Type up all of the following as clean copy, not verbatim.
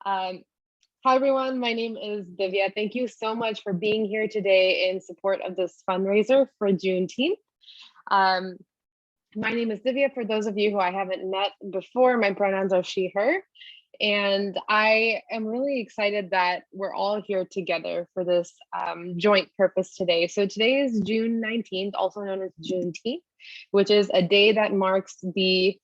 Um, Hi, everyone. My name is Divya. Thank you so much for being here today in support of this fundraiser for Juneteenth. Um, my name is Divya. For those of you who I haven't met before, my pronouns are she, her. And I am really excited that we're all here together for this joint purpose today. So today is June 19th, also known as Juneteenth, which is a day that marks the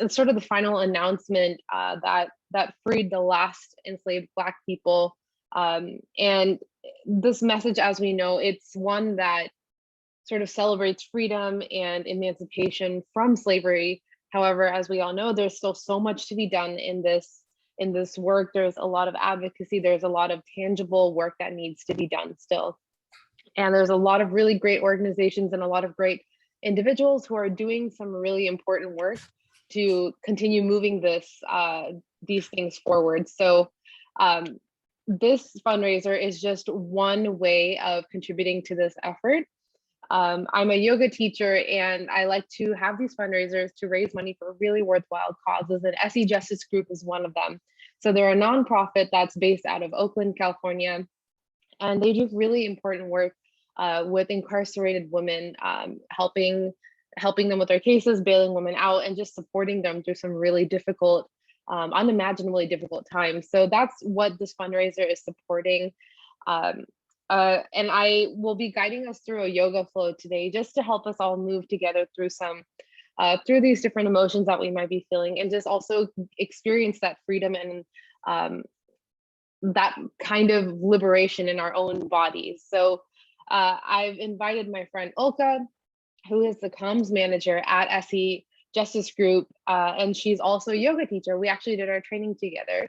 sort of the final announcement that freed the last enslaved Black people. And this message, as we know, it's one that sort of celebrates freedom and emancipation from slavery. However, as we all know, there's still so much to be done in this work. There's a lot of advocacy, there's a lot of tangible work that needs to be done still. And there's a lot of really great organizations and a lot of great individuals who are doing some really important work to continue moving these things forward. So this fundraiser is just one way of contributing to this effort. I'm a yoga teacher and I like to have these fundraisers to raise money for really worthwhile causes, and Essie Justice Group is one of them. So they're a nonprofit that's based out of Oakland, California, and they do really important work with incarcerated women, helping them with their cases, bailing women out, and just supporting them through some really difficult, unimaginably difficult times. So that's what this fundraiser is supporting. And I will be guiding us through a yoga flow today, just to help us all move together through through these different emotions that we might be feeling, and just also experience that freedom and that kind of liberation in our own bodies. So I've invited my friend Olka, who is the comms manager at Essie Justice Group, and she's also a yoga teacher. We actually did our training together.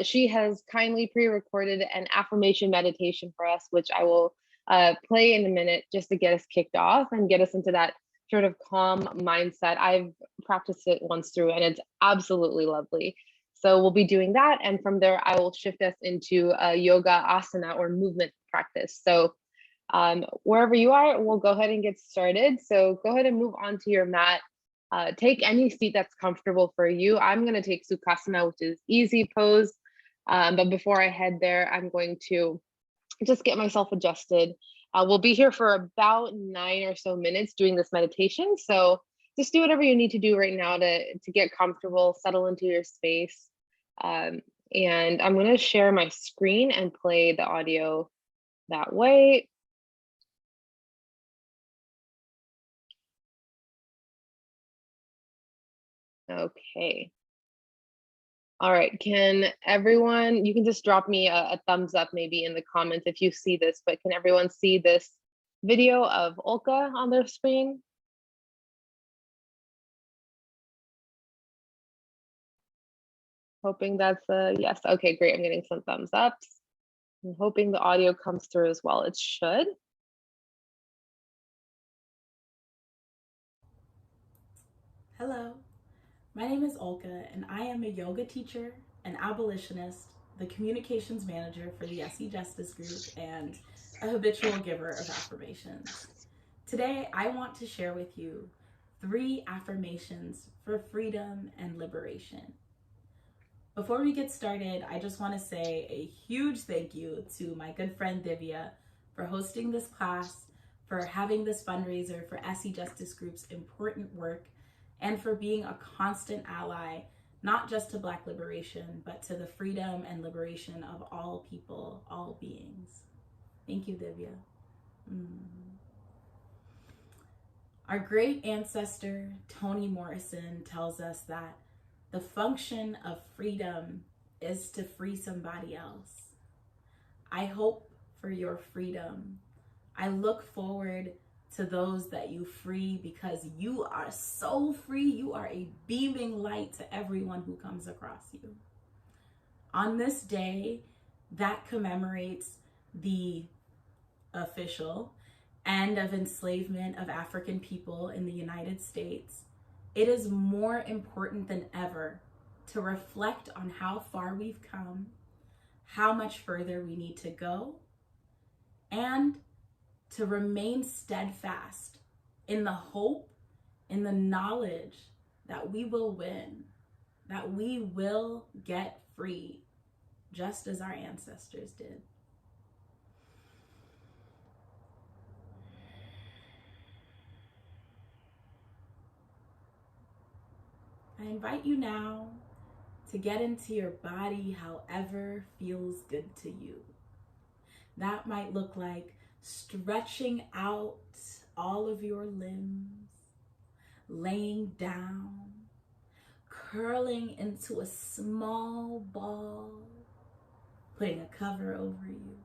She has kindly pre-recorded an affirmation meditation for us, which I will play in a minute just to get us kicked off and get us into that sort of calm mindset. I've practiced it once through and it's absolutely lovely. So we'll be doing that. And from there, I will shift us into a yoga asana or movement practice. So wherever you are, we'll go ahead and get started. So go ahead and move onto your mat. Take any seat that's comfortable for you. I'm going to take Sukhasana, which is easy pose. But before I head there, I'm going to just get myself adjusted. We'll be here for about 9 or so minutes doing this meditation. So just do whatever you need to do right now to get comfortable, settle into your space. And I'm going to share my screen and play the audio that way. Okay. All right, can everyone, you can just drop me a thumbs up maybe in the comments if you see this, but can everyone see this video of Olka on their screen? Hoping that's a yes. Okay, great. I'm getting some thumbs ups. I'm hoping the audio comes through as well. It should. Hello, my name is Olka, and I am a yoga teacher, an abolitionist, the communications manager for the Essie Justice Group, and a habitual giver of affirmations. Today, I want to share with you 3 affirmations for freedom and liberation. Before we get started, I just want to say a huge thank you to my good friend Divya for hosting this class, for having this fundraiser for Essie Justice Group's important work, and for being a constant ally, not just to Black liberation, but to the freedom and liberation of all people, all beings. Thank you, Divya. Our great ancestor, Toni Morrison, tells us that the function of freedom is to free somebody else. I hope for your freedom. I look forward to those that you free, because you are so free. You are a beaming light to everyone who comes across you. On this day that commemorates the official end of enslavement of African people in the United States, it is more important than ever to reflect on how far we've come, how much further we need to go, and to remain steadfast in the hope, in the knowledge that we will win. that we will get free, just as our ancestors did. I invite you now to get into your body however feels good to you. That might look like stretching out all of your limbs, laying down, curling into a small ball, putting a cover over you.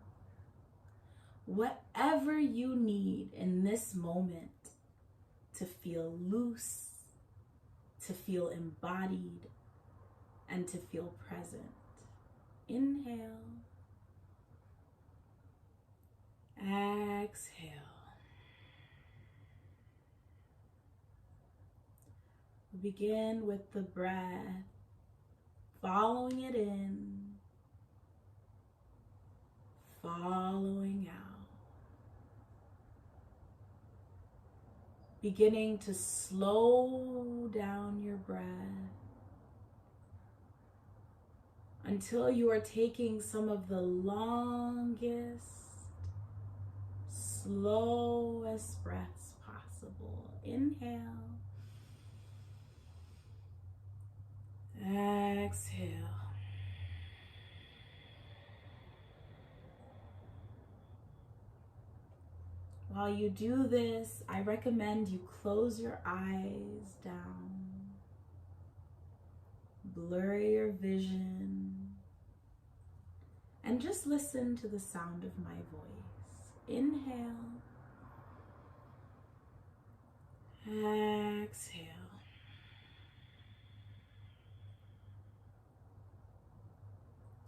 Whatever you need in this moment to feel loose, to feel embodied, and to feel present. Inhale. Exhale. Begin with the breath, following it in, following out. Beginning to slow down your breath until you are taking some of the longest, slowest breaths possible. Inhale. Exhale. While you do this, I recommend you close your eyes down, blur your vision, and just listen to the sound of my voice. Inhale. Exhale.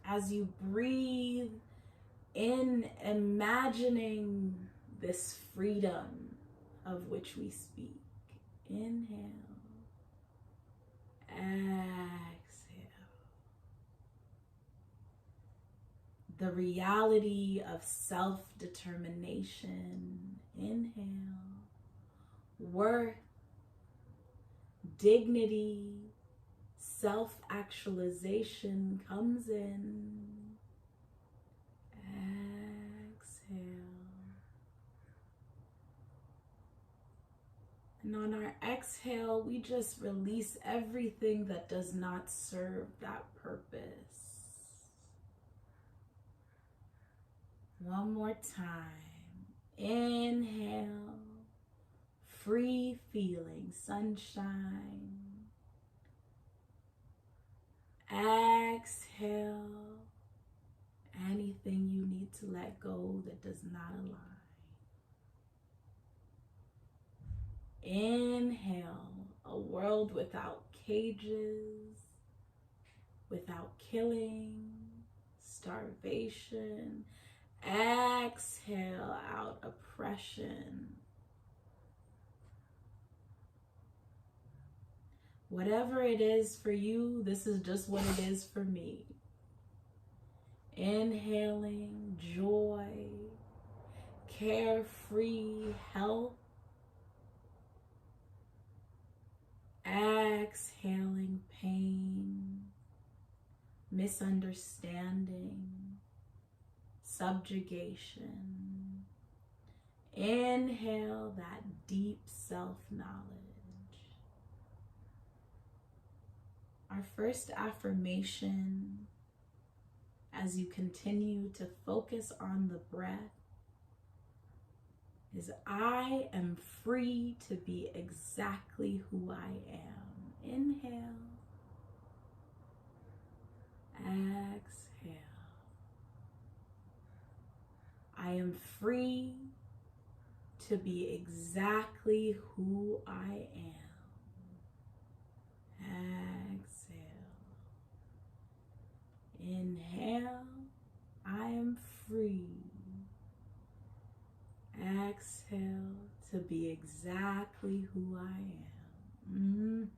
As you breathe in, imagining this freedom of which we speak. Inhale. Exhale. The reality of self-determination. Inhale. Worth, dignity, self-actualization comes in. Exhale. And on our exhale, we just release everything that does not serve that purpose. One more time. Inhale. Free feeling, sunshine. Exhale. Anything you need to let go that does not align. Inhale, a world without cages, without killing, starvation. Exhale out oppression. Whatever it is for you, this is just what it is for me. Inhaling joy, carefree health. Exhaling pain, misunderstanding, subjugation. Inhale that deep self-knowledge. Our first affirmation, as you continue to focus on the breath, is I am free to be exactly who I am. Inhale. Exhale. I am free to be exactly who I am. Exhale. Inhale. I am free. Exhale to be exactly who I am.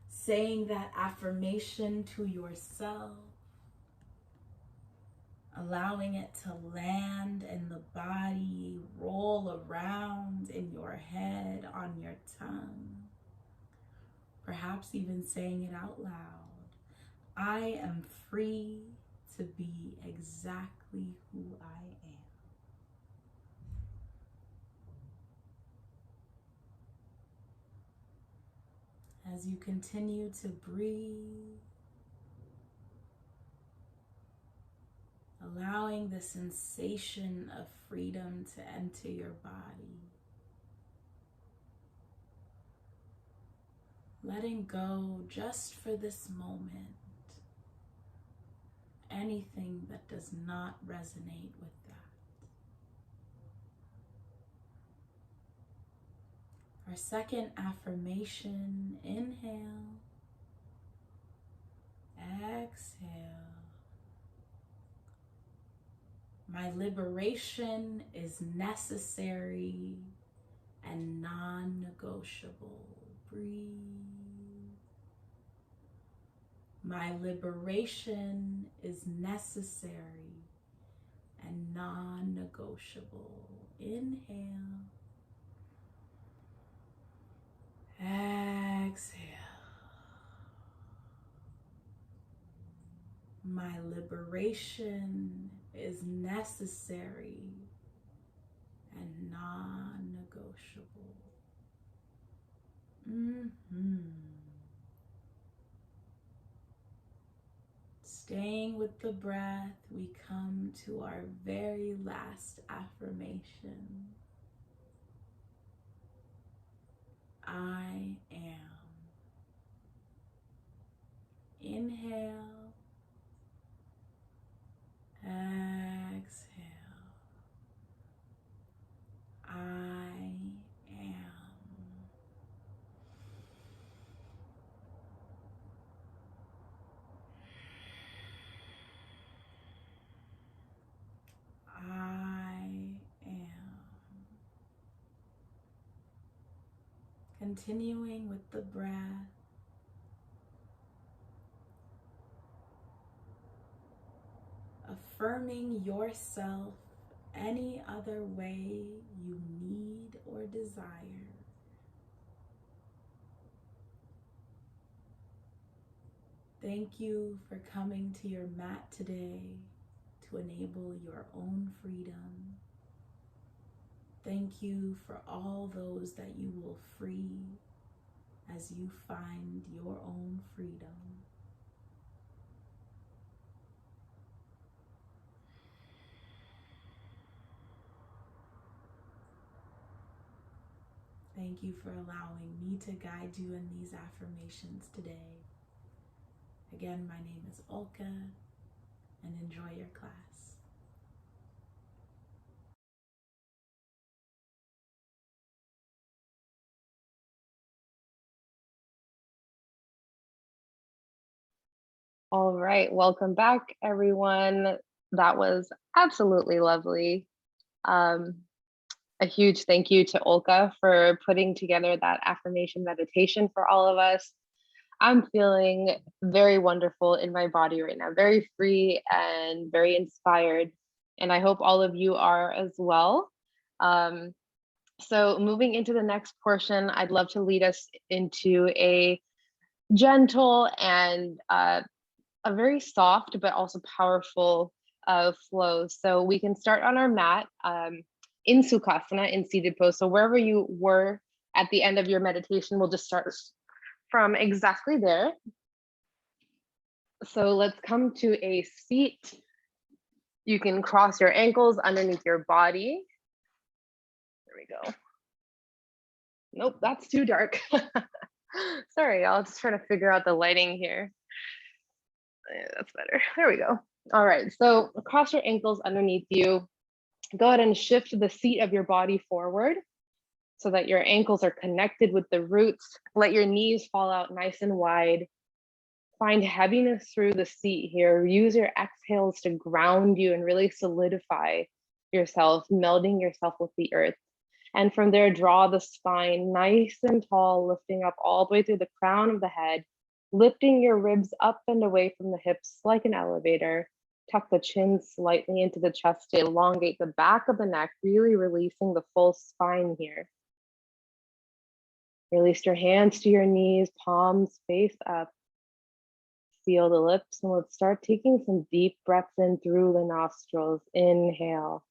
Saying that affirmation to yourself, allowing it to land in the body, roll around in your head, on your tongue. perhaps even saying it out loud. I am free to be exactly who I am. As you continue to breathe, allowing the sensation of freedom to enter your body. Letting go just for this moment, anything that does not resonate with that. Our second affirmation, inhale, exhale. My liberation is necessary and non-negotiable. Breathe. My liberation is necessary and non-negotiable. Inhale. Exhale. My liberation is necessary and non-negotiable. Staying with the breath, we come to our very last affirmation. I am. Inhale, exhale. I am. I am. Continuing with the breath. Affirming yourself any other way you need or desire. Thank you for coming to your mat today to enable your own freedom. Thank you for all those that you will free as you find your own freedom. Thank you for allowing me to guide you in these affirmations today. Again, my name is Olka, and enjoy your class. All right, welcome back, everyone. That was absolutely lovely. A huge thank you to Olka for putting together that affirmation meditation for all of us. I'm feeling very wonderful in my body right now, very free and very inspired. And I hope all of you are as well. So moving into the next portion, I'd love to lead us into a gentle and a very soft but also powerful flow. So we can start on our mat in Sukhasana, in seated pose. So wherever you were at the end of your meditation, we'll just start from exactly there. So let's come to a seat. You can cross your ankles underneath your body. There we go. Nope, that's too dark. Sorry, I'll just try to figure out the lighting here. That's better. There we go. All right, so cross your ankles underneath you. Go ahead and shift the seat of your body forward so that your ankles are connected with the roots. Let your knees fall out nice and wide. Find heaviness through the seat here. Use your exhales to ground you and really solidify yourself, melding yourself with the earth. And from there, draw the spine nice and tall, lifting up all the way through the crown of the head, lifting your ribs up and away from the hips like an elevator. Tuck the chin slightly into the chest to elongate the back of the neck, really releasing the full spine here. Release your hands to your knees, palms face up. Seal the lips, and let's start taking some deep breaths in through the nostrils. Inhale.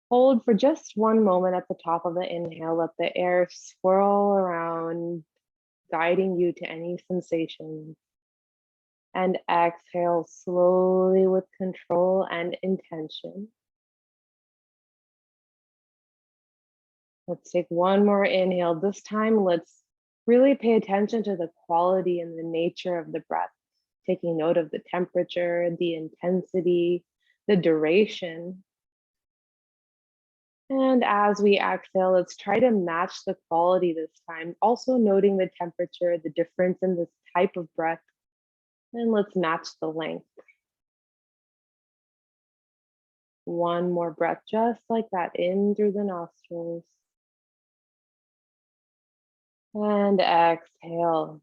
Hold for just one moment at the top of the inhale. Let the air swirl around, guiding you to any sensations. And exhale slowly with control and intention. Let's take one more inhale. This time, let's really pay attention to the quality and the nature of the breath, taking note of the temperature, the intensity, the duration. And as we exhale, let's try to match the quality this time, also noting the temperature, the difference in this type of breath, and let's match the length. One more breath, just like that, in through the nostrils. And exhale.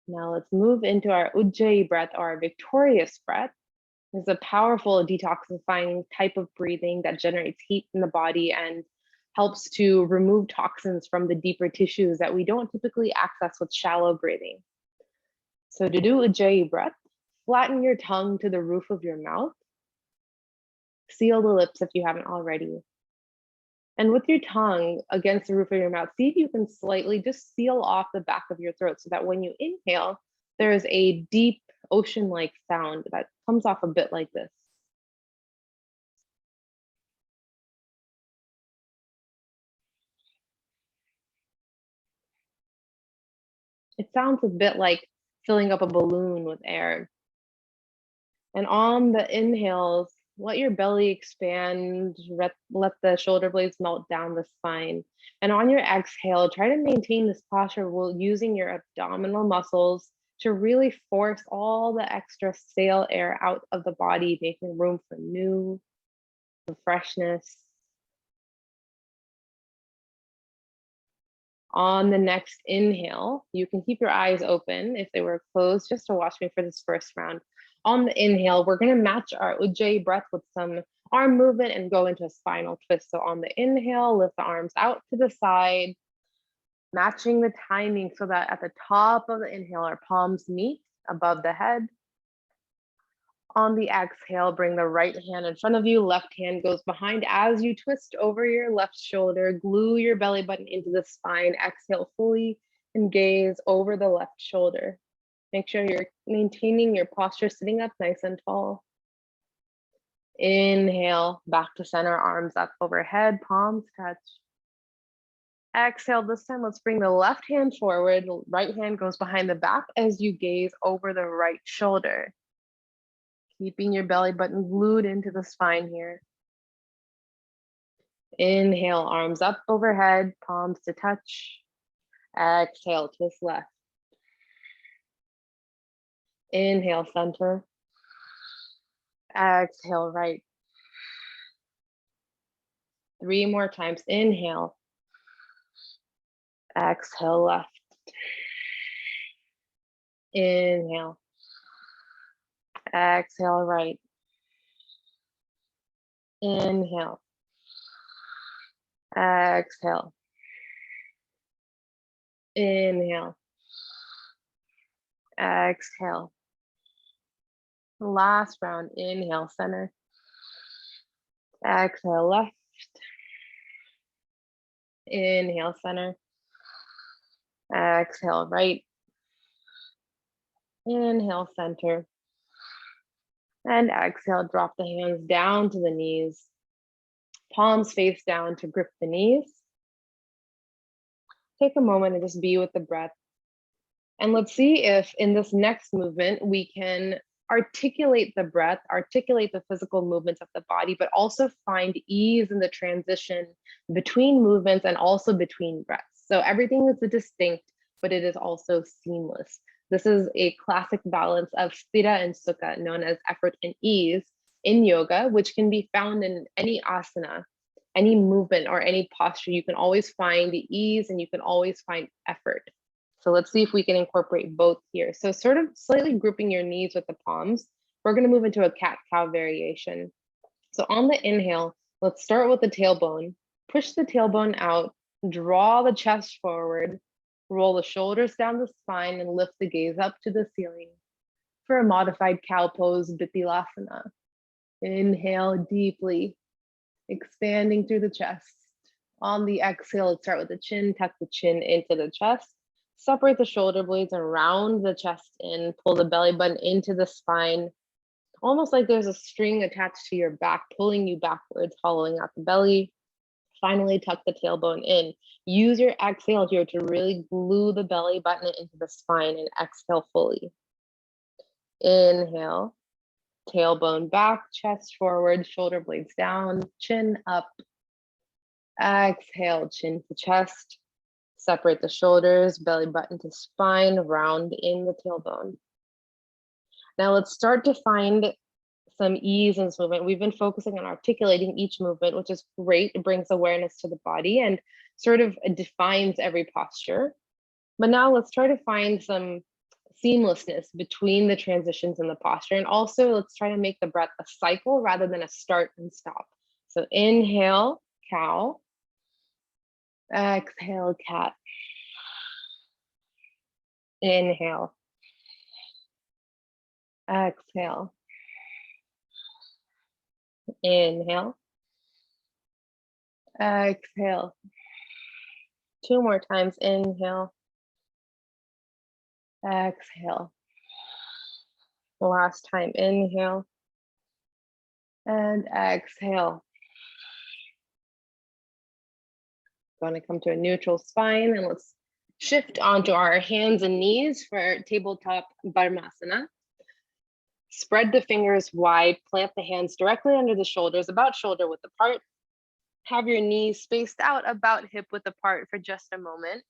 Now let's move into our Ujjayi breath, or our victorious breath. It's a powerful detoxifying type of breathing that generates heat in the body and helps to remove toxins from the deeper tissues that we don't typically access with shallow breathing. So to do Ujjayi breath, flatten your tongue to the roof of your mouth. Seal the lips if you haven't already. And with your tongue against the roof of your mouth, see if you can slightly just seal off the back of your throat so that when you inhale, there is a deep ocean-like sound that comes off a bit like this. It sounds a bit like filling up a balloon with air. And on the inhales, let your belly expand, let the shoulder blades melt down the spine. And on your exhale, try to maintain this posture while using your abdominal muscles to really force all the extra stale air out of the body, making room for new, for freshness. On the next inhale, you can keep your eyes open if they were closed, just to watch me for this first round. On the inhale, we're going to match our Ujjayi breath with some arm movement and go into a spinal twist. So on the inhale, lift the arms out to the side, matching the timing so that at the top of the inhale, our palms meet above the head. On the exhale, bring the right hand in front of you, left hand goes behind. As you twist over your left shoulder, glue your belly button into the spine, exhale fully and gaze over the left shoulder. Make sure you're maintaining your posture, sitting up nice and tall. Inhale, back to center, arms up overhead, palms touch. Exhale, this time let's bring the left hand forward, right hand goes behind the back as you gaze over the right shoulder. Keeping your belly button glued into the spine here. Inhale, arms up overhead, palms to touch. Exhale, twist left. Inhale, center. Exhale, right. 3 more times. Inhale. Exhale, left. Inhale. Exhale, right. Inhale. Exhale. Inhale. Exhale. Last round. Inhale, center. Exhale, left. Inhale, center. Exhale, right. Inhale, center. And exhale, drop the hands down to the knees. Palms face down to grip the knees. Take a moment and just be with the breath. And let's see if in this next movement, we can articulate the breath, articulate the physical movements of the body, but also find ease in the transition between movements and also between breaths. So everything is distinct, but it is also seamless. This is a classic balance of sthira and sukha, known as effort and ease in yoga, which can be found in any asana, any movement or any posture. You can always find the ease and you can always find effort. So let's see if we can incorporate both here. So sort of slightly grouping your knees with the palms, we're going to move into a cat-cow variation. So on the inhale, let's start with the tailbone. Push the tailbone out, draw the chest forward, roll the shoulders down the spine, and lift the gaze up to the ceiling for a modified cow pose, Bithilasana. Inhale deeply, expanding through the chest. On the exhale, let's start with the chin, tuck the chin into the chest, separate the shoulder blades and round the chest in, pull the belly button into the spine, almost like there's a string attached to your back, pulling you backwards, hollowing out the belly. Finally, tuck the tailbone in. Use your exhale here to really glue the belly button into the spine and exhale fully. Inhale, tailbone back, chest forward, shoulder blades down, chin up. Exhale, chin to chest. Separate the shoulders, belly button to spine, round in the tailbone. Now let's start to find some ease in this movement. We've been focusing on articulating each movement, which is great. It brings awareness to the body and sort of defines every posture. But now let's try to find some seamlessness between the transitions in the posture. And also let's try to make the breath a cycle rather than a start and stop. So inhale, cow. Exhale, cat. Inhale. Exhale. Inhale. Exhale. Two more times. Inhale. Exhale. Last time. Inhale. And exhale. Going to come to a neutral spine, and let's shift onto our hands and knees for tabletop Padmasana. Spread the fingers wide, plant the hands directly under the shoulders, about shoulder width apart. Have your knees spaced out about hip width apart for just a moment.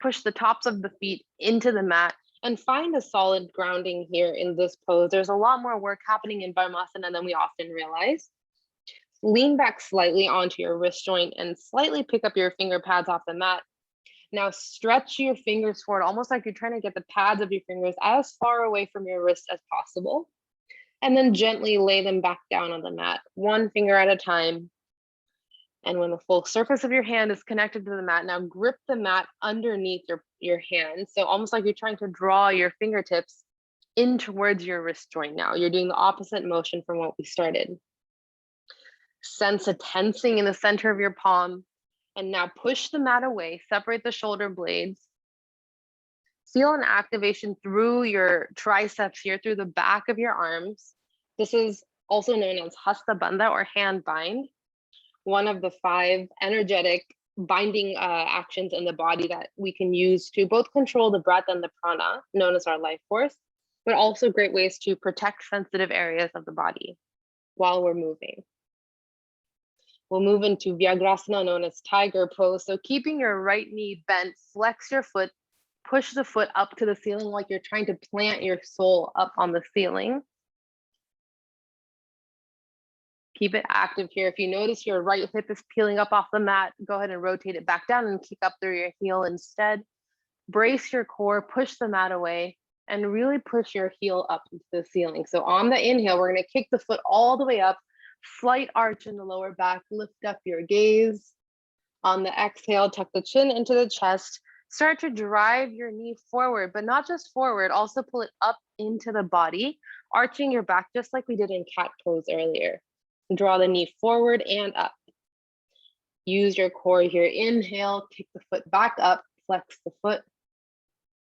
Push the tops of the feet into the mat and find a solid grounding here in this pose. There's a lot more work happening in Padmasana than we often realize. Lean back slightly onto your wrist joint and slightly pick up your finger pads off the mat. Now stretch your fingers forward, almost like you're trying to get the pads of your fingers as far away from your wrist as possible. And then gently lay them back down on the mat, one finger at a time. And when the full surface of your hand is connected to the mat, now grip the mat underneath your hand. So almost like you're trying to draw your fingertips in towards your wrist joint now. You're doing the opposite motion from what we started. Sense a tensing in the center of your palm. And now push the mat away, separate the shoulder blades. Feel an activation through your triceps here, through the back of your arms. This is also known as Hasta Bandha or hand bind, one of the 5 energetic binding actions in the body that we can use to both control the breath and the prana, known as our life force, but also great ways to protect sensitive areas of the body while we're moving. We'll move into Vyagrasana, known as tiger pose. So keeping your right knee bent, flex your foot, push the foot up to the ceiling like you're trying to plant your soul up on the ceiling. Keep it active here. If you notice your right hip is peeling up off the mat, go ahead and rotate it back down and kick up through your heel instead. Brace your core, push the mat away, and really push your heel up into the ceiling. So on the inhale, we're going to kick the foot all the way up, slight arch in the lower back, lift up your gaze. On the exhale, tuck the chin into the chest. Start to drive your knee forward, but not just forward, also pull it up into the body, arching your back just like we did in cat pose earlier. Draw the knee forward and up. Use your core here. Inhale, kick the foot back up, flex the foot.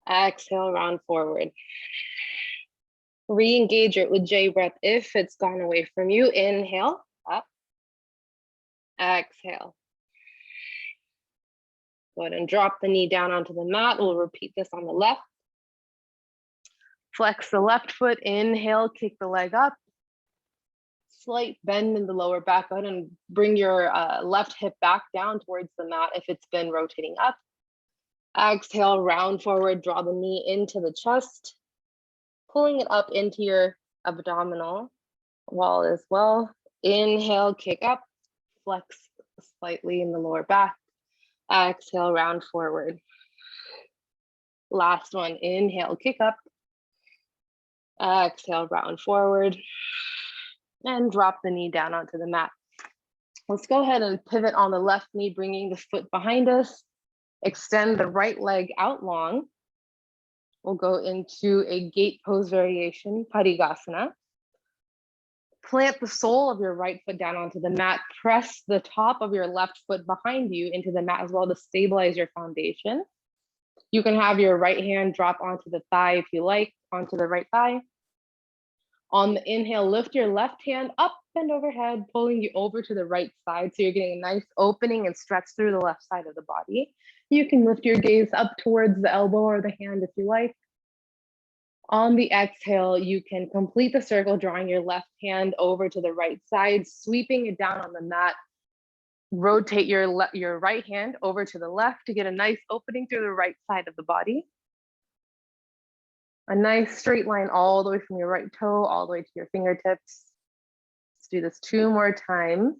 Exhale, round forward. Re-engage your Ujjayi breath if it's gone away from you. Inhale, up. Exhale. Go ahead and drop the knee down onto the mat. We'll repeat this on the left. Flex the left foot. Inhale, kick the leg up. Slight bend in the lower back. Go ahead and bring your left hip back down towards the mat if it's been rotating up. Exhale, round forward, draw the knee into the chest, pulling it up into your abdominal wall as well. Inhale, kick up, flex slightly in the lower back. Exhale, round forward. Last one, inhale, kick up. Exhale, round forward. And drop the knee down onto the mat. Let's go ahead and pivot on the left knee, bringing the foot behind us. Extend the right leg out long. We'll go into a gate pose variation, Parigasana. Plant the sole of your right foot down onto the mat. Press the top of your left foot behind you into the mat as well to stabilize your foundation. You can have your right hand drop onto the thigh if you like, onto the right thigh. On the inhale, lift your left hand up and overhead, pulling you over to the right side. So you're getting a nice opening and stretch through the left side of the body. You can lift your gaze up towards the elbow or the hand if you like. On the exhale, you can complete the circle, drawing your left hand over to the right side, sweeping it down on the mat. Rotate your right hand over to the left to get a nice opening through the right side of the body. A nice straight line all the way from your right toe, all the way to your fingertips. Let's do this 2 more times.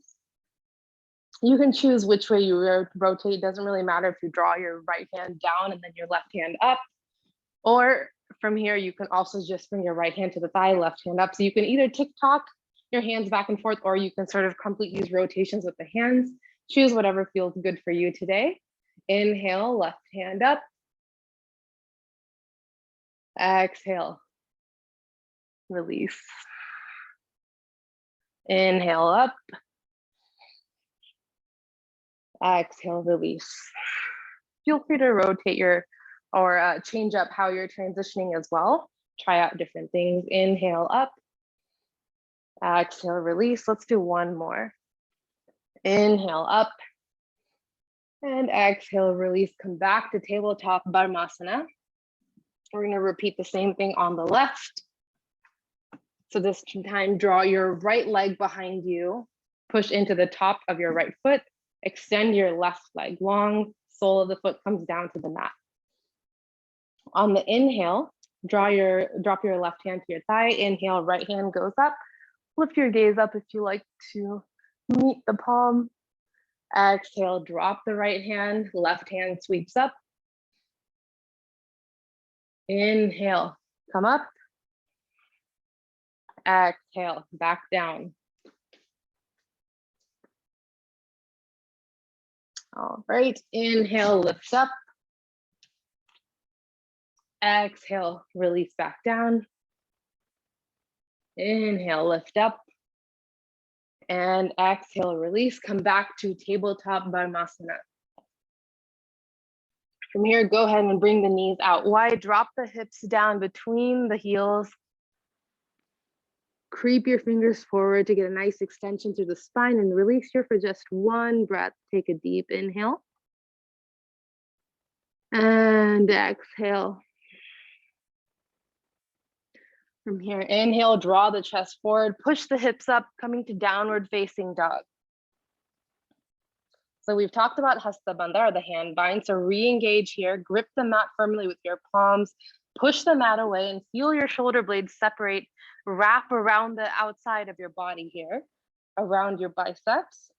You can choose which way you rotate. It doesn't really matter if you draw your right hand down and then your left hand up, or from here, you can also just bring your right hand to the thigh, left hand up. So you can either tick-tock your hands back and forth, or you can sort of complete these rotations with the hands. Choose whatever feels good for you today. Inhale, left hand up. Exhale, release. Inhale up. Exhale, release. Feel free to rotate or change up how you're transitioning as well. Try out different things. Inhale up. Exhale, release. Let's do 1 more. Inhale up. And exhale, release. Come back to tabletop Dharmasana. We're going to repeat the same thing on the left. So this time, draw your right leg behind you. Push into the top of your right foot. Extend your left leg long. Sole of the foot comes down to the mat. On the inhale, drop your left hand to your thigh. Inhale, right hand goes up. Lift your gaze up if you like to meet the palm. Exhale, drop the right hand. Left hand sweeps up. Inhale, come up. Exhale, back down. All right, inhale, lift up. Exhale, release back down. Inhale, lift up. And exhale, release. Come back to tabletop Dharmasana. From here, go ahead and bring the knees out wide. Drop the hips down between the heels. Creep your fingers forward to get a nice extension through the spine and release here for just 1 breath. Take a deep inhale. And exhale. From here, inhale, draw the chest forward, push the hips up, coming to downward facing dog. So we've talked about Hasta Bandha, or the hand bind. So re-engage here, grip the mat firmly with your palms, push the mat away and feel your shoulder blades separate, wrap around the outside of your body here, around your biceps.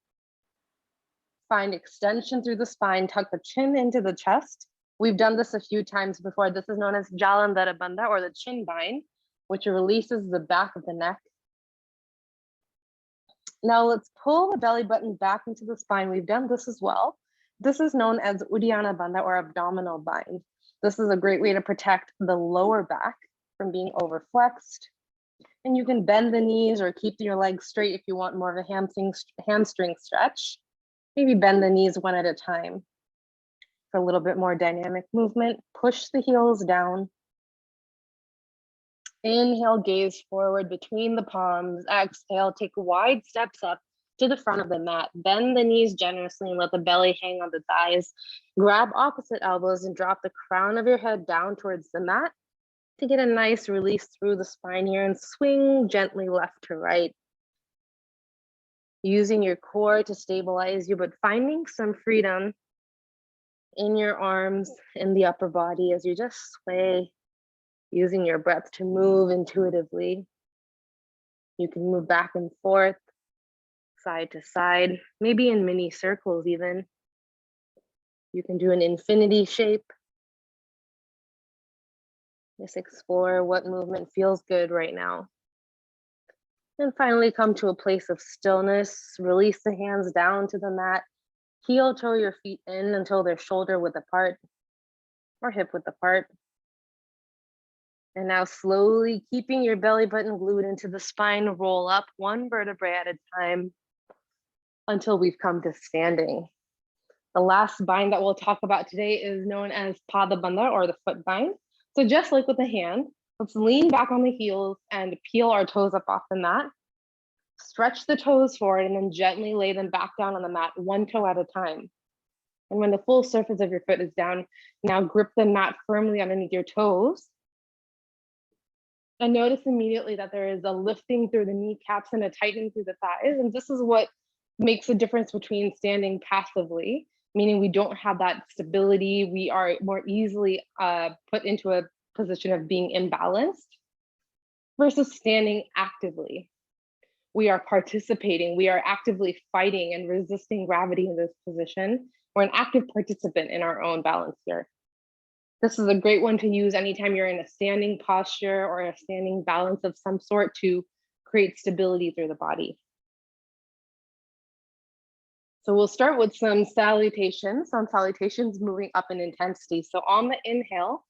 Find extension through the spine, tuck the chin into the chest. We've done this a few times before. This is known as Jalandhara Bandha, or the chin bind, which releases the back of the neck. Now let's pull the belly button back into the spine. We've done this as well. This is known as Uddiyana Bandha, or abdominal bind. This is a great way to protect the lower back from being overflexed. And you can bend the knees or keep your legs straight if you want more of a hamstring stretch. Maybe bend the knees 1 at a time for a little bit more dynamic movement. Push the heels down. Inhale, gaze forward between the palms. Exhale, take wide steps up to the front of the mat. Bend the knees generously and let the belly hang on the thighs. Grab opposite elbows and drop the crown of your head down towards the mat to get a nice release through the spine here, and swing gently left to right. Using your core to stabilize you, but finding some freedom in your arms and the upper body as you just sway, using your breath to move intuitively. You can move back and forth, side to side, maybe in mini circles even. You can do an infinity shape. Just explore what movement feels good right now. And finally, come to a place of stillness. Release the hands down to the mat. Heel toe your feet in until they're shoulder width apart or hip width apart. And now slowly keeping your belly button glued into the spine, roll up one vertebrae at a time until we've come to standing. The last bind that we'll talk about today is known as Pada Bandha, or the foot bind. So just like with the hand, let's lean back on the heels and peel our toes up off the mat. Stretch the toes forward and then gently lay them back down on the mat, one toe at a time. And when the full surface of your foot is down, now grip the mat firmly underneath your toes. And notice immediately that there is a lifting through the kneecaps and a tightening through the thighs. And this is what makes a difference between standing passively, meaning we don't have that stability. We are more easily put into a position of being imbalanced, versus standing actively. We are participating. We are actively fighting and resisting gravity in this position. We're an active participant in our own balance here. This is a great one to use anytime you're in a standing posture or a standing balance of some sort to create stability through the body. So we'll start with some salutations. Some salutations moving up in intensity. So on the inhale,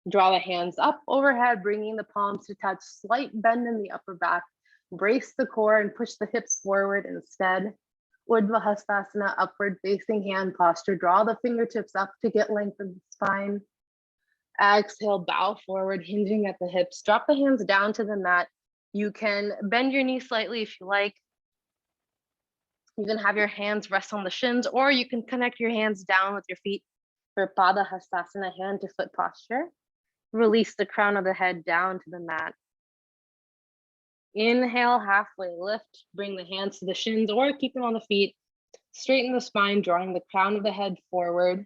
draw the hands up overhead, bringing the palms to touch, slight bend in the upper back. Brace the core and push the hips forward instead. Urdhva Hastasana, upward facing hand posture. Draw the fingertips up to get length in the spine. Exhale, bow forward, hinging at the hips. Drop the hands down to the mat. You can bend your knees slightly if you like. You can have your hands rest on the shins, or you can connect your hands down with your feet for Pada Hastasana, hand to foot posture. Release the crown of the head down to the mat. Inhale, halfway lift. Bring the hands to the shins or keep them on the feet. Straighten the spine, drawing the crown of the head forward.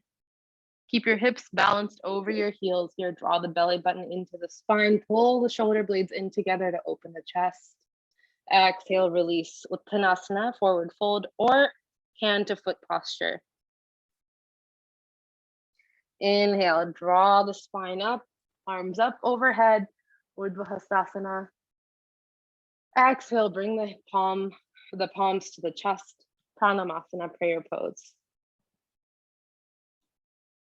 Keep your hips balanced over your heels here. Draw the belly button into the spine. Pull the shoulder blades in together to open the chest. Exhale, release. Uttanasana, forward fold, or hand to foot posture. Inhale, draw the spine up, arms up overhead, Urdhva Hastasana. Exhale, bring the palms to the chest, Pranamasana, prayer pose.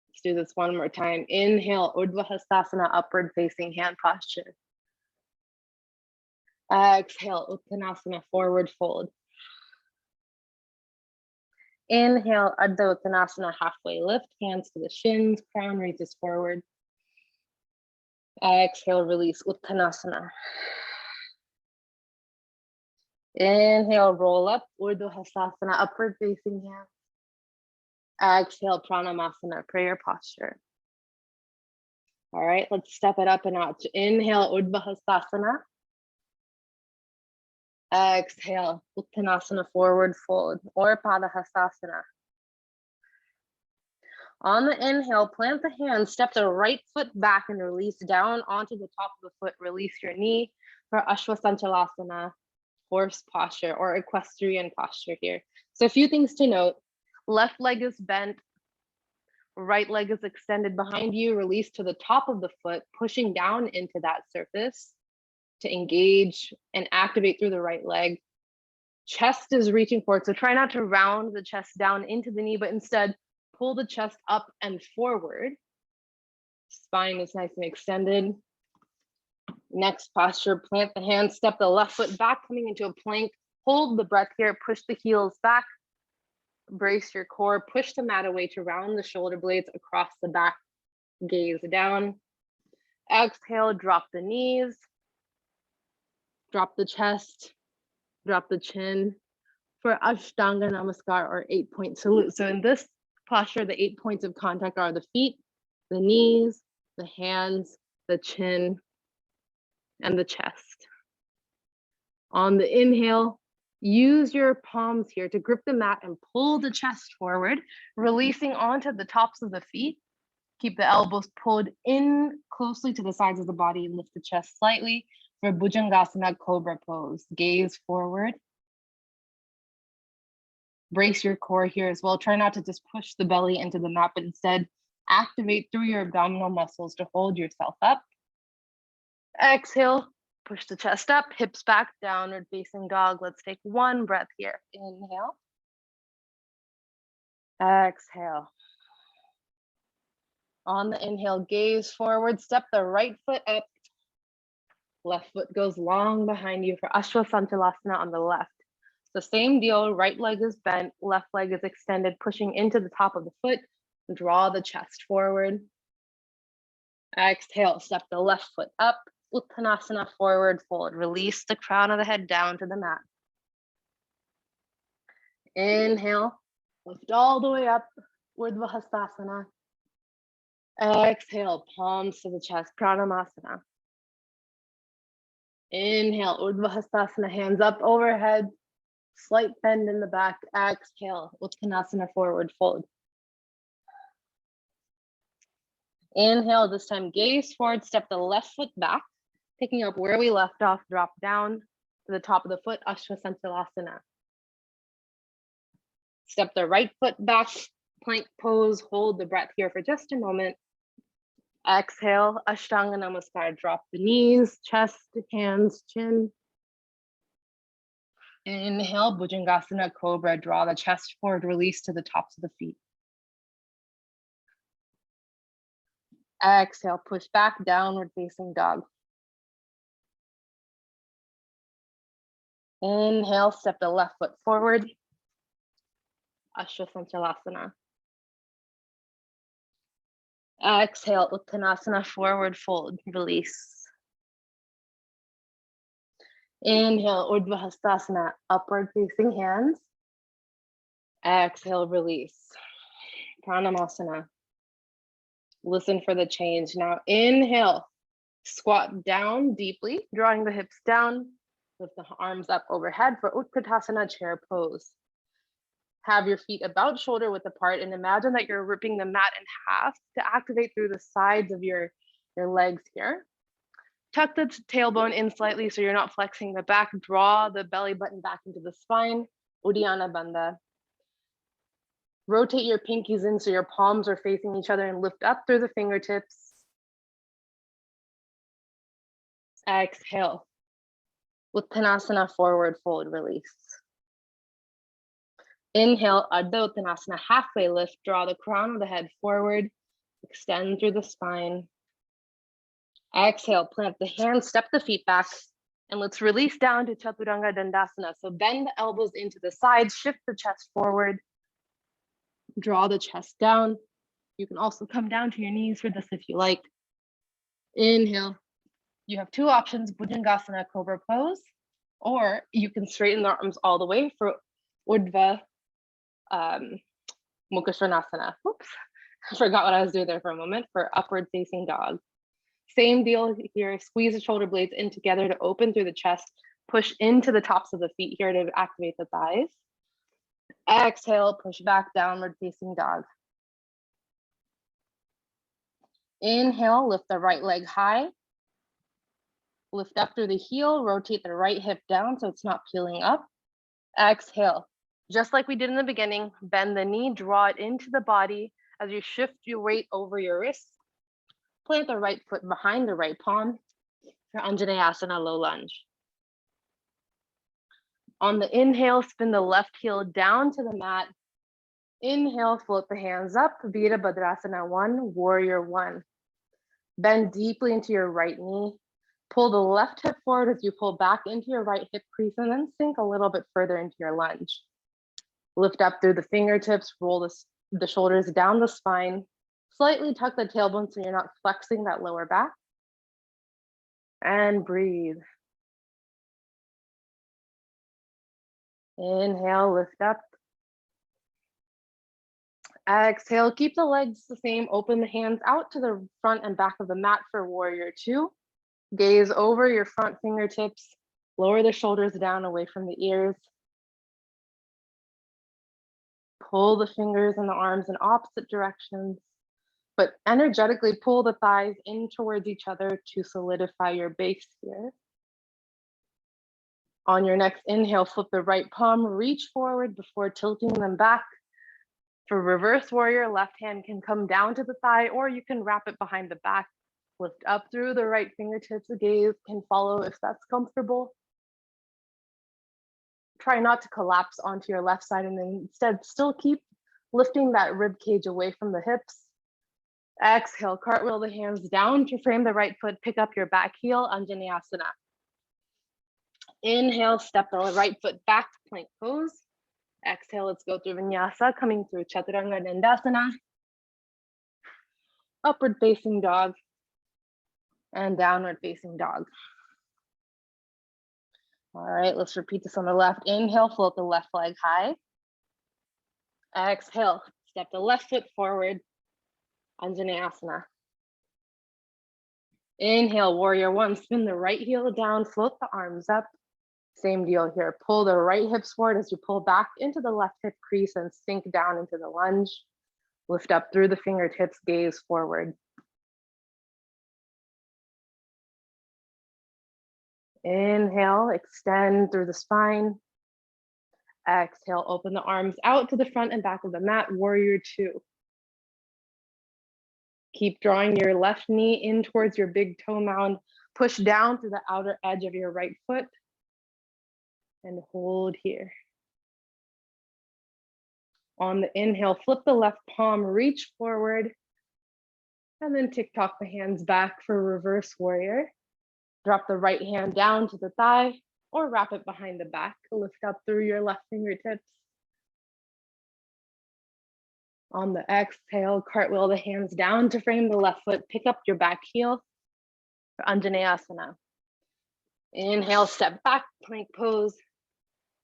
Let's do this one more time. Inhale, Urdhva Hastasana, upward facing hand posture. Exhale, Uttanasana, forward fold. Inhale, Ardha Uttanasana, halfway lift, hands to the shins, crown raises forward. Exhale, release, Uttanasana. Inhale, roll up, Urdhva Hastasana, upward facing hand. Exhale, Pranamasana, prayer posture. All right, let's step it up a notch. Inhale, Urdhva Hastasana. Exhale, Uttanasana, forward fold, or Pada Hastasana. On the inhale, plant the hands, step the right foot back and release down onto the top of the foot. Release your knee for Ashwasanchalasana, horse posture, or equestrian posture here. So a few things to note. Left leg is bent, right leg is extended behind you. Release to the top of the foot, pushing down into that surface to engage and activate through the right leg. Chest is reaching forward, so try not to round the chest down into the knee, but instead pull the chest up and forward. Spine is nice and extended. Next posture, plant the hands, step the left foot back, coming into a plank. Hold the breath here, push the heels back, brace your core, push the mat away to round the shoulder blades across the back, gaze down. Exhale, drop the knees, drop the chest, drop the chin for Ashtanga Namaskar, or 8-point salute. So in this posture, the 8 points of contact are the feet, the knees, the hands, the chin, and the chest. On the inhale, use your palms here to grip the mat and pull the chest forward, releasing onto the tops of the feet. Keep the elbows pulled in closely to the sides of the body and lift the chest slightly for Bhujangasana, cobra pose. Gaze forward. Brace your core here as well. Try not to just push the belly into the mat, but instead activate through your abdominal muscles to hold yourself up. Exhale, Push the chest up, hips back, downward facing dog. Let's take one breath here. Inhale. Exhale. On the inhale, gaze forward, step the right foot up. Left foot goes long behind you for Ashwasantalasana on the left. The same deal, right leg is bent, left leg is extended, pushing into the top of the foot. Draw the chest forward. Exhale, step the left foot up. Uttanasana, forward fold. Release the crown of the head down to the mat. Inhale, lift all the way up, Urdhva Hastasana. Exhale, palms to the chest, Pranamasana. Inhale, Urdhva Hastasana, hands up overhead, slight bend in the back. Exhale, Uttanasana, forward fold. Inhale, this time gaze forward, step the left foot back, picking up where we left off, drop down to the top of the foot, Ashwasantalasana. Step the right foot back, plank pose, hold the breath here for just a moment. Exhale, Ashtanga Namaskar, drop the knees, chest, hands, chin. Inhale, Bhujangasana, Cobra, draw the chest forward, release to the tops of the feet. Exhale, push back, downward facing dog. Inhale, step the left foot forward. Ashwasantalasana. Exhale, Uttanasana, forward fold, release. Inhale, Urdhva Hastasana, upward facing hands. Exhale, release. Pranamasana. Listen for the change. Now inhale, squat down deeply, drawing the hips down, lift the arms up overhead for Utkatasana, chair pose. Have your feet about shoulder width apart and imagine that you're ripping the mat in half to activate through the sides of your legs here. Tuck the tailbone in slightly so you're not flexing the back. Draw the belly button back into the spine, Uddiyana Bandha. Rotate your pinkies in so your palms are facing each other and lift up through the fingertips. Exhale. Uttanasana, forward fold, release. Inhale, Ardha Uttanasana, halfway lift, draw the crown of the head forward, extend through the spine. Exhale, plant the hands, step the feet back, and let's release down to Chaturanga Dandasana. So bend the elbows into the sides, shift the chest forward, draw the chest down. You can also come down to your knees for this if you like. Inhale. You have two options, Bhujangasana, Cobra pose, or you can straighten the arms all the way for Urdhva Mukha Svanasana. Oops, I forgot what I was doing there for a moment, for upward facing dog. Same deal here, squeeze the shoulder blades in together to open through the chest, push into the tops of the feet here to activate the thighs. Exhale, push back, downward facing dog. Inhale, lift the right leg high. Lift up through the heel, rotate the right hip down so it's not peeling up. Exhale, just like we did in the beginning, bend the knee, draw it into the body as you shift your weight over your wrists. Plant the right foot behind the right palm for Anjaneyasana, low lunge. On the inhale, spin the left heel down to the mat. Inhale, float the hands up, Virabhadrasana 1, Warrior 1. Bend deeply into your right knee. Pull the left hip forward as you pull back into your right hip crease and then sink a little bit further into your lunge. Lift up through the fingertips, roll the shoulders down the spine. Slightly tuck the tailbone so you're not flexing that lower back. And breathe. Inhale, lift up. Exhale, keep the legs the same. Open the hands out to the front and back of the mat for Warrior 2. Gaze over your front fingertips. Lower the shoulders down away from the ears. Pull the fingers and the arms in opposite directions, but energetically pull the thighs in towards each other to solidify your base here. On your next inhale, flip the right palm, reach forward before tilting them back. For reverse warrior, left hand can come down to the thigh, or you can wrap it behind the back. Lift up through the right fingertips. The gaze can follow if that's comfortable. Try not to collapse onto your left side, and then instead still keep lifting that rib cage away from the hips. Exhale, cartwheel the hands down to frame the right foot, pick up your back heel, Anjaneyasana. Inhale, step the right foot back, plank pose. Exhale, let's go through Vinyasa, coming through Chaturanga Dandasana. Upward facing dog and downward facing dog. All right, let's repeat this on the left. Inhale, float the left leg high. Exhale, step the left foot forward, Anjaneyasana. Inhale, warrior one, spin the right heel down, float the arms up. Same deal here, pull the right hips forward as you pull back into the left hip crease and sink down into the lunge. Lift up through the fingertips, gaze forward. Inhale, extend through the spine. Exhale, open the arms out to the front and back of the mat, warrior two. Keep drawing your left knee in towards your big toe mound. Push down through the outer edge of your right foot and hold here. On the inhale, flip the left palm, reach forward, and then tick-tock the hands back for reverse warrior. Drop the right hand down to the thigh or wrap it behind the back. Lift up through your left fingertips. On the exhale, cartwheel the hands down to frame the left foot. Pick up your back heel for Anjaneyasana. Inhale, step back, plank pose.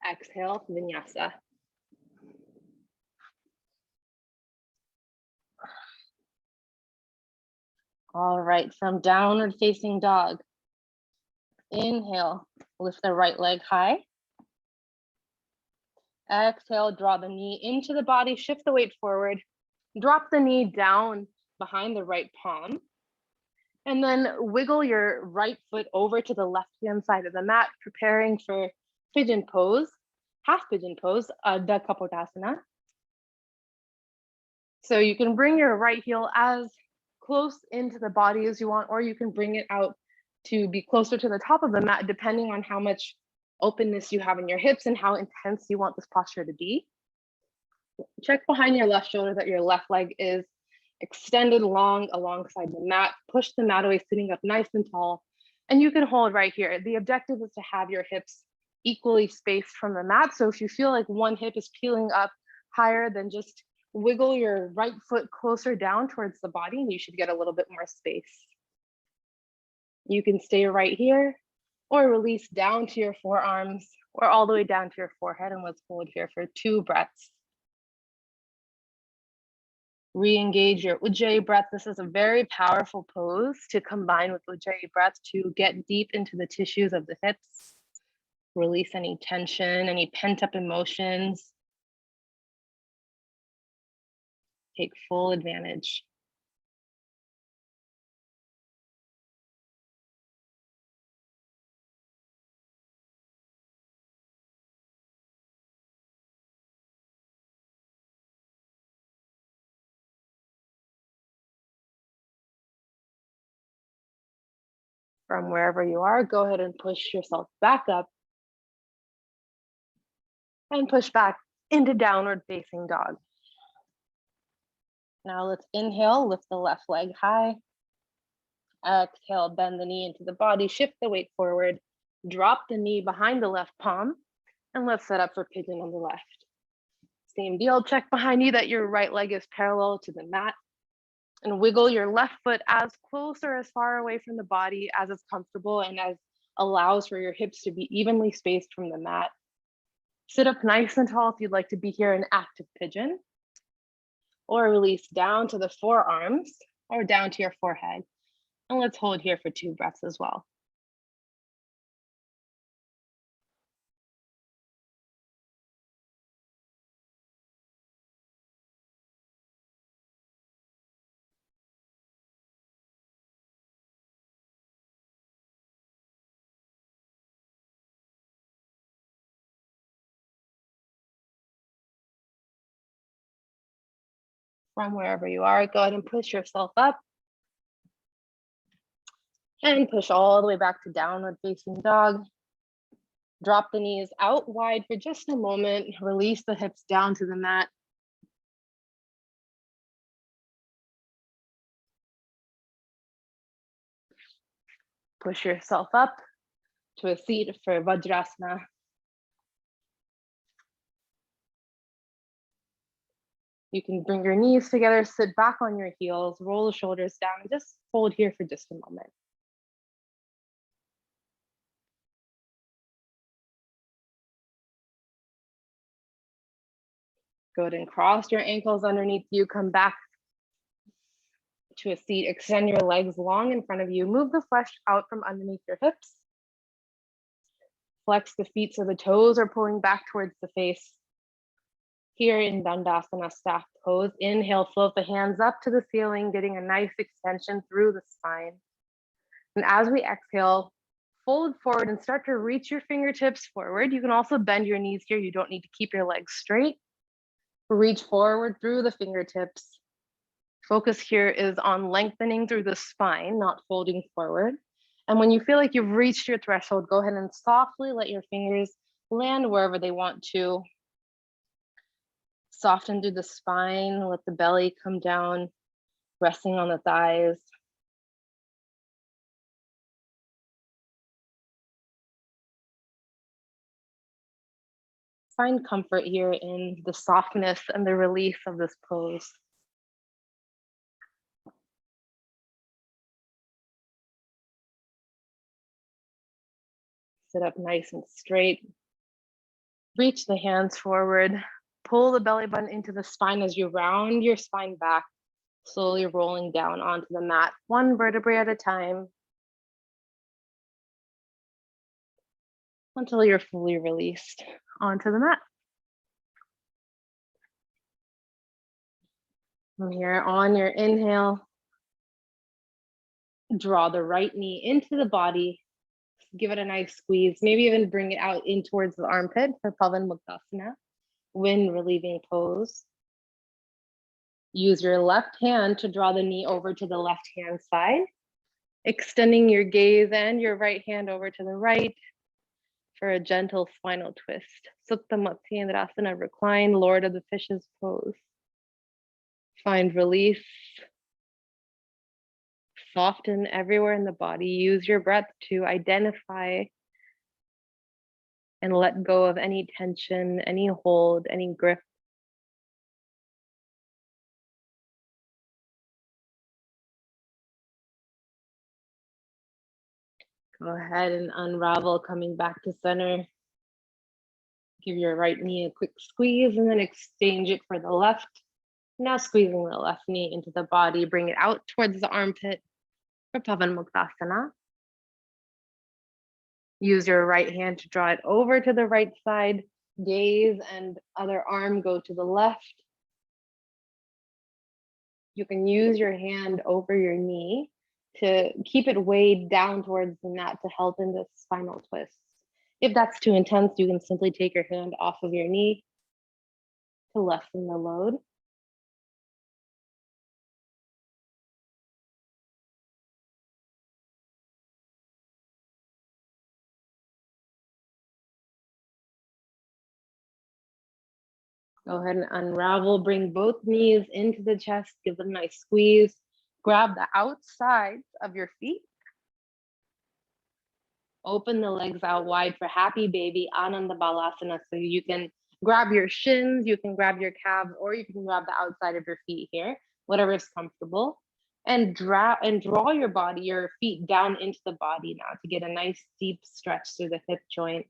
Exhale, Vinyasa. All right, from downward facing dog. Inhale, lift the right leg high. Exhale, draw the knee into the body, shift the weight forward. Drop the knee down behind the right palm. And then wiggle your right foot over to the left-hand side of the mat, preparing for pigeon pose, half pigeon pose, Ardha Kapotasana. So you can bring your right heel as close into the body as you want, or you can bring it out to be closer to the top of the mat, depending on how much openness you have in your hips and how intense you want this posture to be. Check behind your left shoulder that your left leg is extended long alongside the mat. Push the mat away, sitting up nice and tall. And you can hold right here. The objective is to have your hips equally spaced from the mat. So if you feel like one hip is peeling up higher, then just wiggle your right foot closer down towards the body and you should get a little bit more space. You can stay right here or release down to your forearms or all the way down to your forehead, and let's hold here for 2 breaths. Re-engage your Ujjayi breath. This is a very powerful pose to combine with Ujjayi breath to get deep into the tissues of the hips. Release any tension, any pent-up emotions. Take full advantage. From wherever you are, go ahead and push yourself back up and push back into downward facing dog. Now let's inhale, lift the left leg high. Exhale, bend the knee into the body, shift the weight forward, drop the knee behind the left palm, and let's set up for pigeon on the left. Same deal, check behind you that your right leg is parallel to the mat, and wiggle your left foot as close or as far away from the body as is comfortable and as allows for your hips to be evenly spaced from the mat. Sit up nice and tall if you'd like to be here in active pigeon, or release down to the forearms or down to your forehead. And let's hold here for 2 breaths as well. From wherever you are, go ahead and push yourself up. And push all the way back to downward facing dog. Drop the knees out wide for just a moment. Release the hips down to the mat. Push yourself up to a seat for Vajrasana. You can bring your knees together, sit back on your heels, roll the shoulders down, and just hold here for just a moment. Go ahead and cross your ankles underneath you, come back to a seat, extend your legs long in front of you, move the flesh out from underneath your hips. Flex the feet so the toes are pulling back towards the face. Here in Dandasana staff pose, inhale, float the hands up to the ceiling, getting a nice extension through the spine. And as we exhale, fold forward and start to reach your fingertips forward. You can also bend your knees here. You don't need to keep your legs straight. Reach forward through the fingertips. Focus here is on lengthening through the spine, not folding forward. And when you feel like you've reached your threshold, go ahead and softly let your fingers land wherever they want to. Soften through the spine, let the belly come down, resting on the thighs. Find comfort here in the softness and the release of this pose. Sit up nice and straight. Reach the hands forward. Pull the belly button into the spine as you round your spine back, slowly rolling down onto the mat, one vertebrae at a time, until you're fully released onto the mat. From here, on your inhale, draw the right knee into the body. Give it a nice squeeze, maybe even bring it out in towards the armpit for Pavan Muktasana, wind relieving pose. Use your left hand to draw the knee over to the left hand side, extending your gaze and your right hand over to the right for a gentle spinal twist. Supta Matsyendrasana, recline, Lord of the Fishes pose. Find relief. Soften everywhere in the body. Use your breath to identify and let go of any tension, any hold, any grip. Go ahead and unravel, coming back to center. Give your right knee a quick squeeze and then exchange it for the left. Now squeezing the left knee into the body, bring it out towards the armpit for Pavan Muktasana. Use your right hand to draw it over to the right side. Gaze and other arm go to the left. You can use your hand over your knee to keep it weighed down towards the mat to help in this spinal twist. If that's too intense, you can simply take your hand off of your knee to lessen the load. Go ahead and unravel, bring both knees into the chest, give them a nice squeeze. Grab the outsides of your feet. Open the legs out wide for happy baby, Ananda Balasana. So you can grab your shins, you can grab your calves, or you can grab the outside of your feet here, whatever is comfortable. And draw your body, your feet down into the body now to get a nice deep stretch through the hip joint.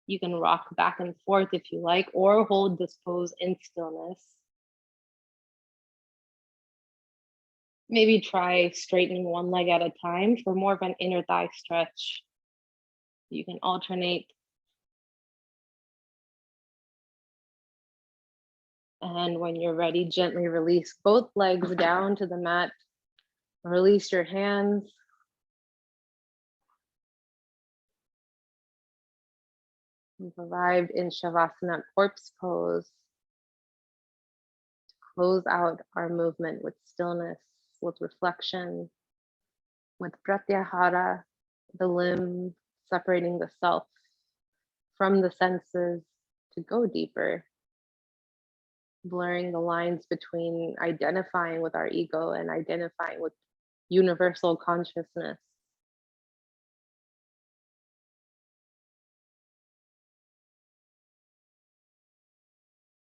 You can rock back and forth if you like, or hold this pose in stillness. Maybe try straightening one leg at a time for more of an inner thigh stretch. You can alternate. And when you're ready, gently release both legs down to the mat. Release your hands. We've arrived in Shavasana, corpse pose. To close out our movement with stillness, with reflection. with pratyahara, the limb separating the self from the senses to go deeper, blurring the lines between identifying with our ego and identifying with universal consciousness.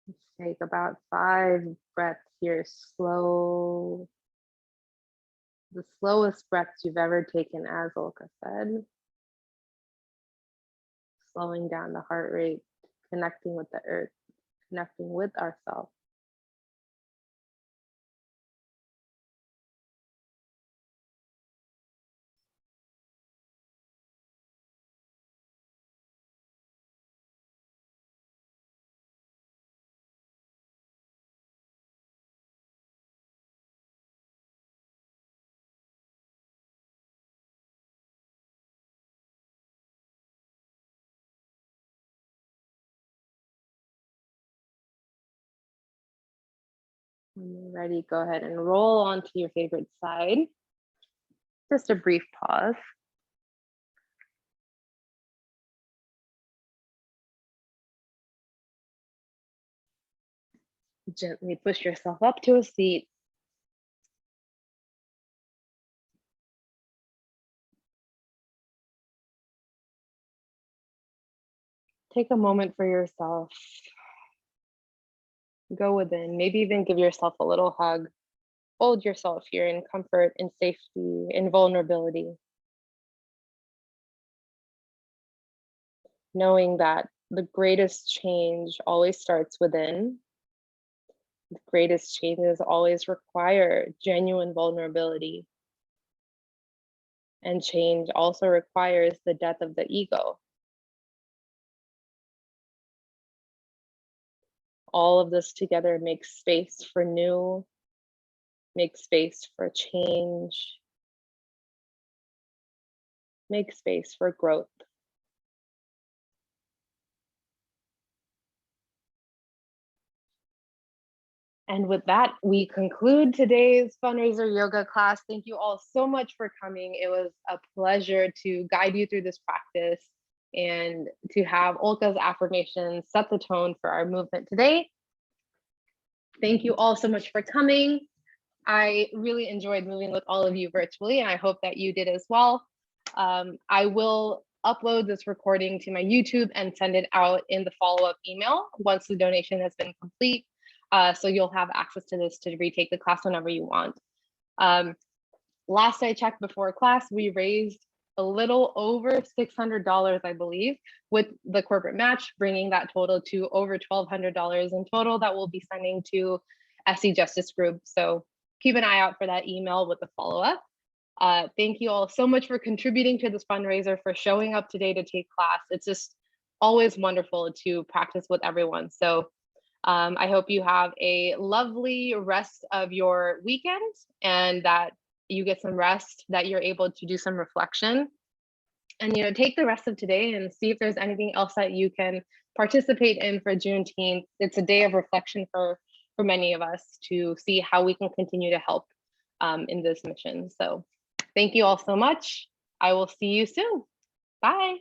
Let's take about 5 breaths here, slow. The slowest breaths you've ever taken, as Olka said. Slowing down the heart rate, connecting with the earth, connecting with ourselves. When you're ready, go ahead and roll onto your favorite side. Just a brief pause. Gently push yourself up to a seat. Take a moment for yourself. Go within, maybe even give yourself a little hug. Hold yourself here in comfort, in safety, in vulnerability. Knowing that the greatest change always starts within. The greatest changes always require genuine vulnerability. And change also requires the death of the ego. All of this together makes space for new, makes space for change, makes space for growth. And with that, we conclude today's fundraiser yoga class. Thank you all so much for coming. It was a pleasure to guide you through this practice and to have Olka's affirmations set the tone for our movement today. Thank you all so much for coming. I really enjoyed moving with all of you virtually, and I hope that you did as well. I will upload this recording to my YouTube and send it out in the follow-up email once the donation has been complete. So you'll have access to this to retake the class whenever you want. Last I checked before class, we raised a little over $600, I believe, with the corporate match, bringing that total to over $1,200 in total that we'll be sending to Essie Justice Group. So keep an eye out for that email with the follow-up. Thank you all so much for contributing to this fundraiser, for showing up today to take class. It's just always wonderful to practice with everyone. So I hope you have a lovely rest of your weekend and that you get some rest, that you're able to do some reflection. And take the rest of today and see if there's anything else that you can participate in for Juneteenth. It's a day of reflection for many of us to see how we can continue to help in this mission. So thank you all so much. I will see you soon. Bye.